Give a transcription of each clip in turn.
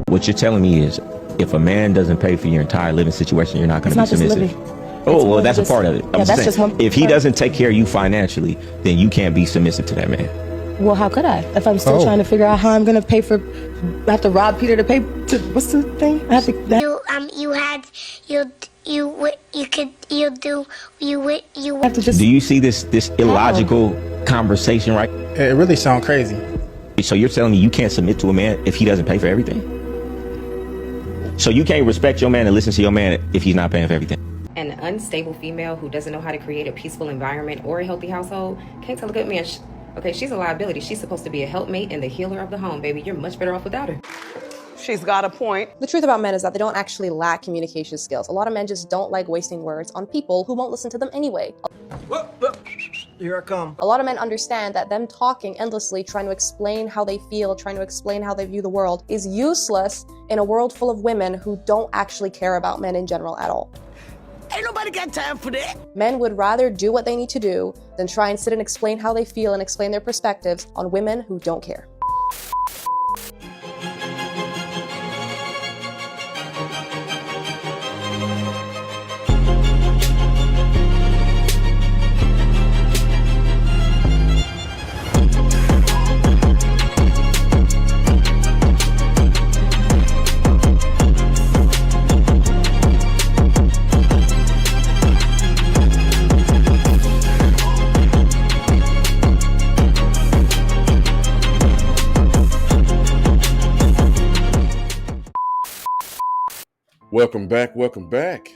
What you're telling me is, if a man doesn't pay for your entire living situation, you're not going to be submissive. Oh, well, that's a part of it. I'm just saying, if he doesn't take care of you financially, then you can't be submissive to that man. Well, how could I? If I'm still trying to figure out how I'm going to pay for, I have to rob Peter to pay to, what's the thing? I have to, Do you see this illogical conversation, right? It really sounds crazy. So you're telling me you can't submit to a man if he doesn't pay for everything? So you can't respect your man and listen to your man if he's not paying for everything? An unstable female who doesn't know how to create a peaceful environment or a healthy household can't tell a good man, okay, she's a liability. She's supposed to be a helpmate and the healer of the home, baby. You're much better off without her. She's got a point. The truth about men is that they don't actually lack communication skills. A lot of men just don't like wasting words on people who won't listen to them anyway. Here I come. A lot of men understand that them talking endlessly, trying to explain how they feel, trying to explain how they view the world, is useless in a world full of women who don't actually care about men in general at all. Ain't nobody got time for that. Men would rather do what they need to do than try and sit and explain how they feel and explain their perspectives on women who don't care. Welcome back, welcome back.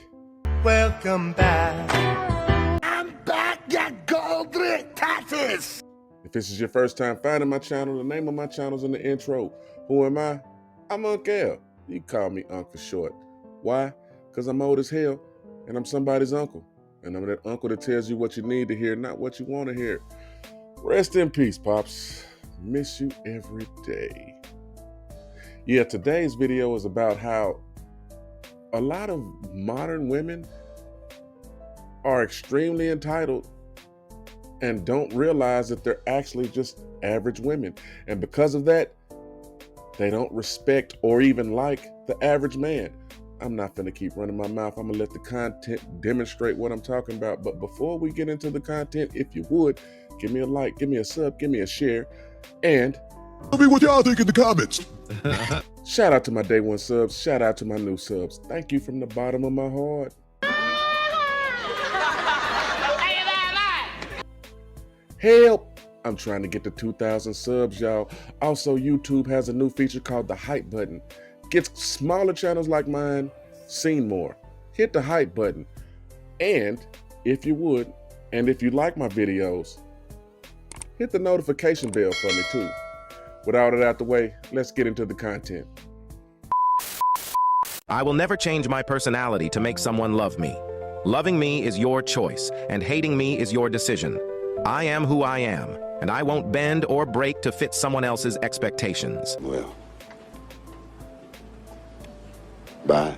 Welcome back. I'm back, you gold-brick taxes. If this is your first time finding my channel, the name of my channel is in the intro. Who am I? I'm Uncle L. You can call me Uncle for short. Why? Because I'm old as hell, and I'm somebody's uncle. And I'm that uncle that tells you what you need to hear, not what you want to hear. Rest in peace, Pops. Miss you every day. Yeah, today's video is about how a lot of modern women are extremely entitled and don't realize that they're actually just average women. And because of that, they don't respect or even like the average man. I'm not gonna keep running my mouth. I'm gonna let the content demonstrate what I'm talking about. But before we get into the content, if you would, give me a like, give me a sub, give me a share, and tell me what y'all think in the comments. Shout out to my day one subs. Shout out to my new subs. Thank you from the bottom of my heart. Help! I'm trying to get to 2,000 subs, y'all. Also, YouTube has a new feature called the hype button. Gets smaller channels like mine seen more. Hit the hype button. And if you would, and if you like my videos, hit the notification bell for me too. With all that out the way, let's get into the content. I will never change my personality to make someone love me. Loving me is your choice, and hating me is your decision. I am who I am, and I won't bend or break to fit someone else's expectations. Well, bye.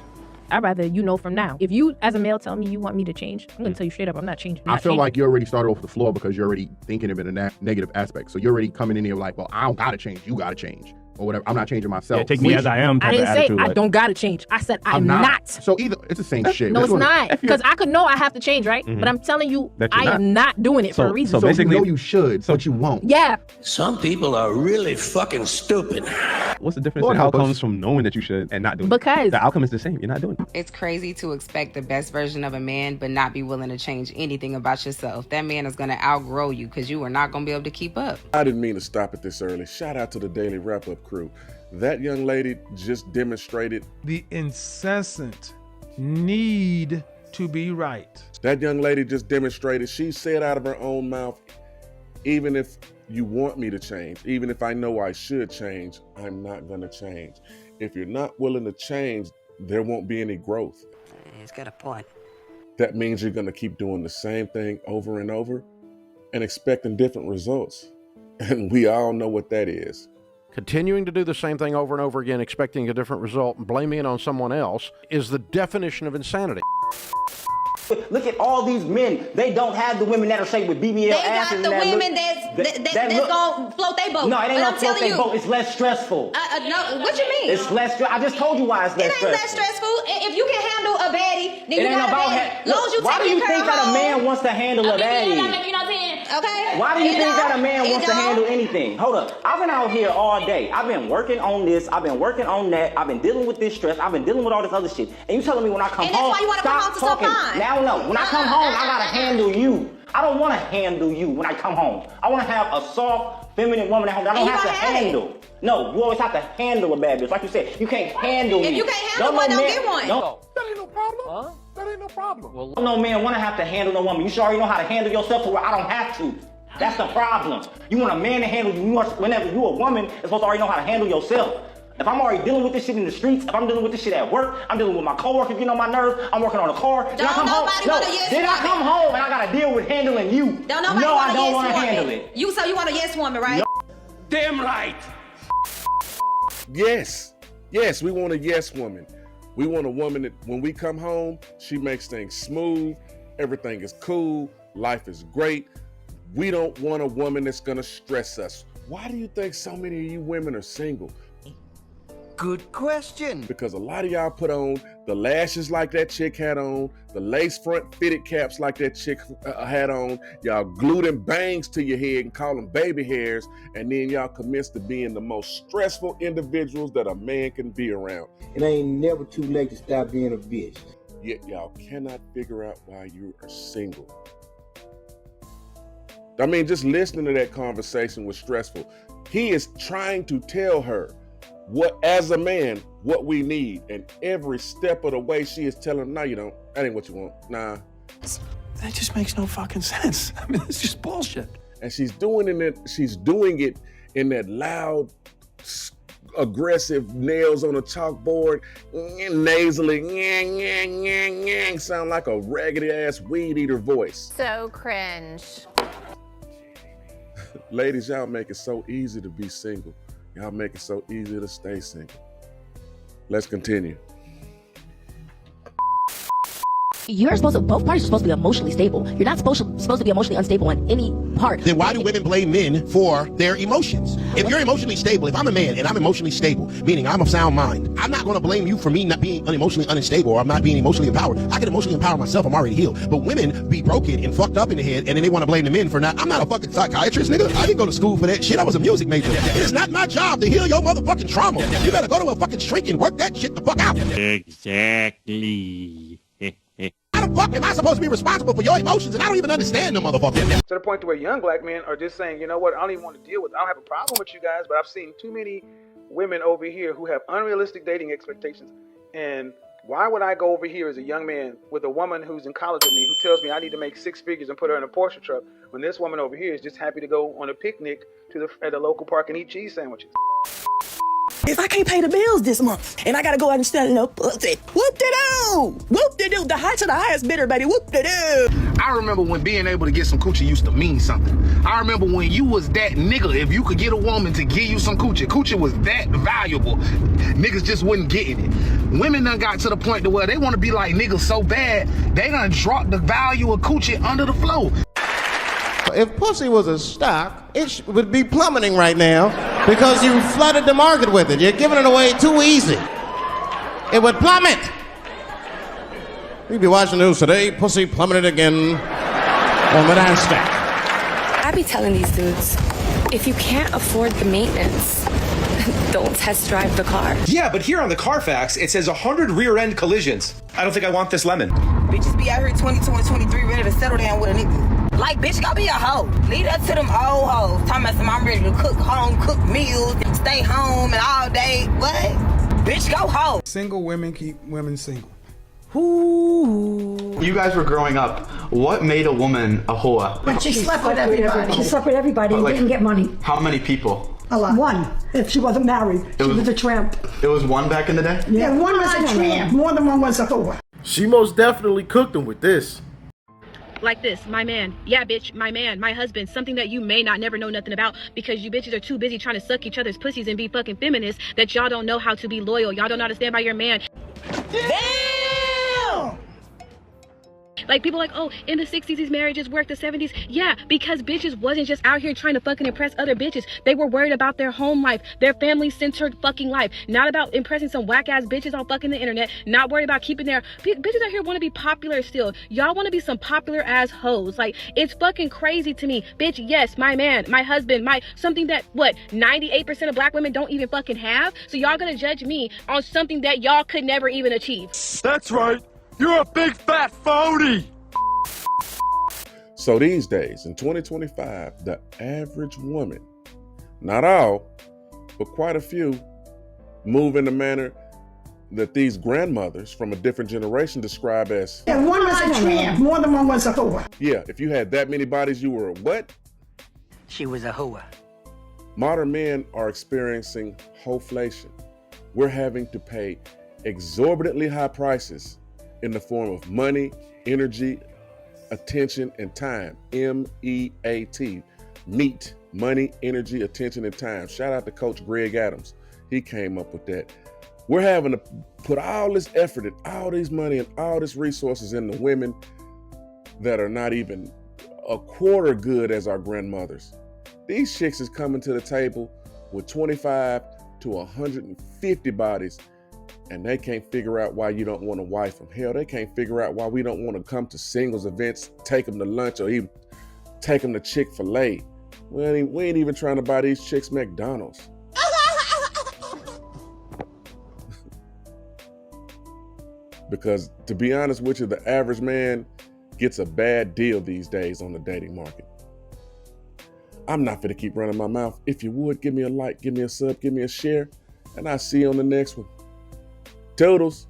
I'd rather you know from now. If you, as a male, tell me you want me to change, I'm going to tell you straight up, I'm not changing. I feel like you already started off the floor because you're already thinking of it in a negative aspect. So you're already coming in here like, well, I don't got to change. You got to change. Or whatever. I'm not changing myself. Yeah, take me as I am. I didn't say I don't got to change. I said I'm not. So either, it's the same shit. No, it's not. Because I could know I have to change, right? But I'm telling you, I am not doing it for a reason. So basically, you know you should, but you won't. Yeah. Some people are really fucking stupid. What's the difference in outcomes from knowing that you should and not doing it? Because the outcome is the same. You're not doing it. It's crazy to expect the best version of a man, but not be willing to change anything about yourself. That man is going to outgrow you because you are not going to be able to keep up. I didn't mean to stop it this early. Shout out to the Daily Wrap-Up crew. That young lady just demonstrated the incessant need to be right. That young lady just demonstrated, she said out of her own mouth, even if you want me to change, even if I know I should change, I'm not gonna change. If you're not willing to change, there won't be any growth. He's got a point. That means you're gonna keep doing the same thing over and over and expecting different results. And we all know what that is. Continuing to do the same thing over and over again, expecting a different result and blaming it on someone else is the definition of insanity. Look at all these men. They don't have the women that are shaped with BBL They asses. got the women that's gonna float their boat. No, it ain't gonna float their boat. It's less stressful. No, what you mean? It's less stressful. I just told you why it's less stressful. It ain't less stressful. If you can handle a baddie, then you got a baddie. Long as you why do you think that a man wants to handle a baddie? Okay. Why do you think that a man wants to handle anything? Hold up. I've been out here all day. I've been working on this. I've been working on that. I've been dealing with this stress. I've been dealing with all this other shit. And you telling me when I come home, that's why you want to come home to talking. some Now, no. When I come home, I gotta handle you. I don't want to handle you when I come home. I want to have a soft, feminine woman at home that I don't have to handle. No, you always have to handle a bad bitch. Like you said, you can't handle me. If you can't handle one, don't get one. No. That ain't no problem. Huh? That ain't no problem. Well, no man want to have to handle no woman. You should already know how to handle yourself to where I don't have to. That's the problem. You want a man to handle you. Whenever you a woman, you're supposed to already know how to handle yourself. If I'm already dealing with this shit in the streets, if I'm dealing with this shit at work, I'm dealing with my coworkers getting on my nerves, I'm working on a car. Then I come home. Then I come home and I gotta deal with handling you. No, I don't want to handle it. So you want a yes woman, right? No. Damn right. Yes, we want a yes woman. We want a woman that when we come home, she makes things smooth, everything is cool, life is great. We don't want a woman that's gonna stress us. Why do you think so many of you women are single? Good question. Because a lot of y'all put on the lashes like that chick had on, the lace front fitted caps like that chick had on. Y'all glue them bangs to your head and call them baby hairs, and then y'all commence to being the most stressful individuals that a man can be around. It ain't never too late to stop being a bitch. Yet y'all cannot figure out why you are single. I mean, just listening to that conversation was stressful. He is trying to tell her what, as a man, what we need, and every step of the way she is telling him, no, you don't. That ain't what you want. Nah. That just makes no fucking sense. I mean, it's just bullshit. And she's doing it in that loud, aggressive nails on a chalkboard, nasally, sound like a raggedy ass weed eater voice. So cringe. Ladies, y'all make it so easy to be single. Y'all make it so easy to stay single. Let's continue. Both parties are supposed to be emotionally stable. You're not supposed to be emotionally unstable on any part. Then why do women blame men for their emotions? If you're emotionally stable, if I'm a man and I'm emotionally stable, meaning I'm of sound mind, I'm not going to blame you for me not being emotionally unstable or I'm not being emotionally empowered. I can emotionally empower myself. I'm already healed. But women be broken and fucked up in the head and then they want to blame the men for not. I'm not a fucking psychiatrist, nigga. I didn't go to school for that shit. I was a music major. It's not my job to heal your motherfucking trauma. You better go to a fucking shrink and work that shit the fuck out. Exactly. How the fuck am I supposed to be responsible for your emotions and I don't even understand them, motherfucker? To the point to where young black men are just saying, you know what, I don't even want to deal with it. I don't have a problem with you guys, but I've seen too many women over here who have unrealistic dating expectations. And why would I go over here as a young man with a woman who's in college with me who tells me I need to make 6 figures and put her in a Porsche truck when this woman over here is just happy to go on a picnic at the local park and eat cheese sandwiches? If I can't pay the bills this month and I gotta go out and stand no pussy, whoop-de-doo! Whoop-de-doo! The high to the highest bidder, baby, whoop-de-doo! I remember when being able to get some coochie used to mean something. I remember when you was that nigga, if you could get a woman to give you some coochie was that valuable. Niggas just wasn't getting it. Women done got to the point to where they want to be like niggas so bad, they done dropped the value of coochie under the floor. If pussy was a stock, it would be plummeting right now because you flooded the market with it. You're giving it away too easy. It would plummet. You'd be watching the news today, pussy plummeted again on the NASDAQ. I be telling these dudes, if you can't afford the maintenance, don't test drive the car. Yeah, but here on the Carfax, it says 100 rear-end collisions. I don't think I want this lemon. Bitches be out here 22 and 23 ready to settle down with a nigga. Like, bitch, go be a hoe. Leave that to them old hoes. Talking about some, I'm ready to cook meals, stay home and all day. What? Bitch, go home. Single women keep women single. Ooh. You guys were growing up. What made a woman a whore? But she slept with everybody. She slept with everybody and didn't get money. How many people? A lot. One. If she wasn't married, she was a tramp. It was one back in the day? Yeah, one was a tramp. More than one was a whore. She most definitely cooked him with this. Like this, my man. Yeah, bitch, my man, my husband. Something that you may not never know nothing about because you bitches are too busy trying to suck each other's pussies and be fucking feminists that y'all don't know how to be loyal. Y'all don't know how to stand by your man. Damn! Like, people like, oh, in the 60s, these marriages worked, the 70s. Yeah, because bitches wasn't just out here trying to fucking impress other bitches. They were worried about their home life, their family-centered fucking life. Not about impressing some whack-ass bitches on fucking the internet. Not worried about keeping their... Bitches out here want to be popular still. Y'all want to be some popular-ass hoes. Like, it's fucking crazy to me. Bitch, yes, my man, my husband, something that, 98% of black women don't even fucking have? So y'all gonna judge me on something that y'all could never even achieve. That's right. You're a big fat phony. So these days, in 2025, the average woman, not all, but quite a few, move in a manner that these grandmothers from a different generation describe as... Yeah, one was a tramp, more than one was a whore. Yeah, if you had that many bodies, you were a what? She was a whore. Modern men are experiencing hoeflation. We're having to pay exorbitantly high prices in the form of money, energy, attention, and time. MEAT. Meat, money, energy, attention, and time. Shout out to Coach Greg Adams. He came up with that. We're having to put all this effort and all this money and all this resources into women that are not even a quarter good as our grandmothers. These chicks is coming to the table with 25 to 150 bodies, and they can't figure out why you don't want to wife them. Hell, they can't figure out why we don't want to come to singles events, take them to lunch, or even take them to Chick-fil-A. We ain't even trying to buy these chicks McDonald's. Because to be honest with you, the average man gets a bad deal these days on the dating market. I'm not finna keep running my mouth. If you would, give me a like, give me a sub, give me a share, and I'll see you on the next one. Toodles.